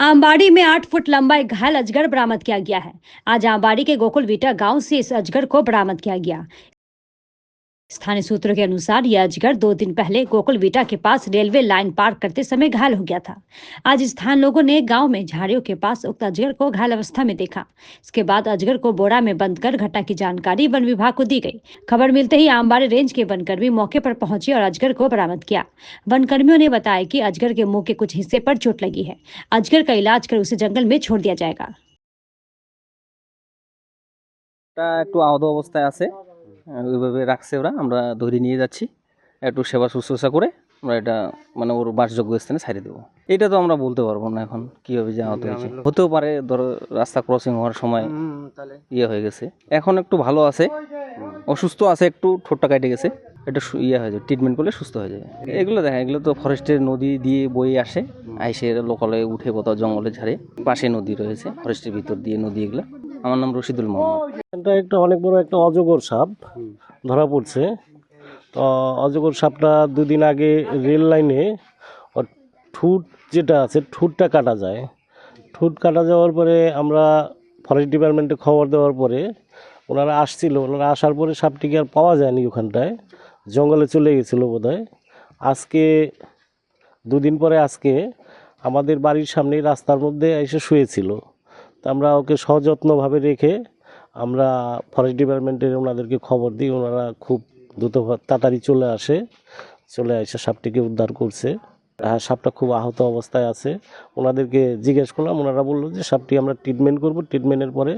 आमबाड़ी में 8 फुट लंबा एक घायल अजगर बरामद किया गया है। आज आमबाड़ी के गोकुल वीटा गांव से इस अजगर को बरामद किया गया। स्थानीय सूत्रों के अनुसार यह अजगर 2 दिन पहले गोकुल वीटा के पास रेलवे लाइन पार करते समय घायल हो गया था। आज स्थानीय लोगों ने गांव में झाड़ियों के पास उक्त अजगर को घायल अवस्था में देखा। इसके बाद अजगर को बोरा में बंद कर घटना की जानकारी वन विभाग को दी गई। खबर मिलते ही आमबाड़ी रेंज के वनकर्मी मौके पर पहुंचे और अजगर को बरामद किया। वनकर्मियों ने बताया कि अजगर के मुंह के कुछ हिस्से पर चोट लगी है। अजगर का इलाज कर उसे जंगल में छोड़ दिया जाएगा। একটু আহত অবস্থায় আছে, ওইভাবে রাখছে ওরা, আমরা ধরে নিয়ে যাচ্ছি, একটু সেবা শুশ্রূষা করে আমরা এটা মানে ওর বাসযোগ্য স্থানে ছাড়ে দেবো। এটা তো আমরা বলতে পারবো না এখন কিভাবে যে আহত হয়েছে, হতেও পারে ধরো রাস্তা ক্রসিং হওয়ার সময় ইয়ে হয়ে গেছে। এখন একটু ভালো আছে, অসুস্থ আছে, একটু ঠোঁটটা কেটে গেছে, এটা ইয়ে হয়ে যাবে, ট্রিটমেন্ট করলে সুস্থ হয়ে যাবে। এগুলো দেখা, এগুলো তো ফরেস্টের নদী দিয়ে বয়ে আসে, আইসে লোকালে উঠে কোথাও জঙ্গলে ঝাড়ে, পাশে নদী রয়েছে, ফরেস্টের ভিতর দিয়ে নদী এগুলো। আমার নাম রশিদুল মোহাম্মদ। এটা একটা অনেক বড় একটা অজগর সাপ ধরা পড়ছে। তো অজগর সাপটা 2 দিন আগে রেল লাইনে ওর ঠুট যেটা আছে, ঠুটটা কাটা যায়। ঠুট কাটা যাওয়ার পরে আমরা ফরেস্ট ডিপার্টমেন্টে খবর দেওয়ার পরে ওনারা আসছিল। ওনারা আসার পরে সাপটিকে আর পাওয়া যায়নি, ওখানটায় জঙ্গলে চলে গেছিলো বোধহয়। আজকে 2 দিন পরে আজকে আমাদের বাড়ির সামনেই রাস্তার মধ্যে এসে শুয়েছিল। তা আমরা ওকে সযত্নভাবে রেখে আমরা ফরেস্ট ডিপার্টমেন্টের ওনাদেরকে খবর দিই। ওনারা খুব দ্রুত তাড়াতাড়ি চলে এসে সাপটিকে উদ্ধার করছে। হ্যাঁ, সাপটা খুব আহত অবস্থায় আছে। ওনাদেরকে জিজ্ঞেস করলাম, ওনারা বললো যে সাপটি আমরা ট্রিটমেন্ট করব, ট্রিটমেন্টের পরে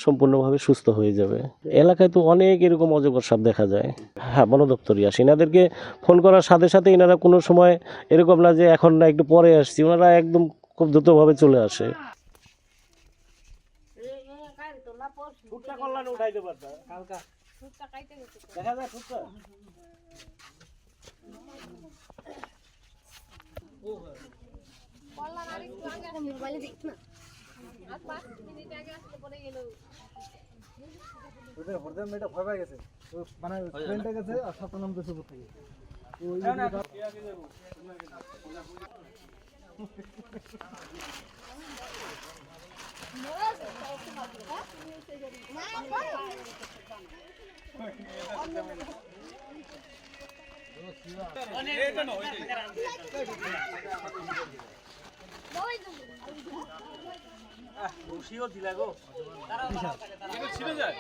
সম্পূর্ণভাবে সুস্থ হয়ে যাবে। এলাকায় তো অনেক এরকম অজগর সাপ দেখা যায়। হ্যাঁ, বন দপ্তরই আসে। এনাদেরকে ফোন করার সাথে সাথে এনারা কোনো সময় এরকম না যে এখন না একটু পরে আসছি, ওনারা একদম খুব দ্রুতভাবে চলে আসে। ঠুটটা কল্যাণে উঠাইতে পারতা হালকা, ঠুটটা কাইতে গেছে, দেখা যায় ঠুটটা। কল্যাণ আর একটু আগে আসলে মোবাইলে দেখ না, আর 5 মিনিট আগে আসলে পরে গেল। ওদের হরদম এটা ভয় পেয়ে গেছে, মানে ফ্রেন্ডটা গেছে আর সাত নাম দেশে পড়তে গেছে। ওই আগে যাব রশিও দিলা গো, ছিঁড়ে যায়।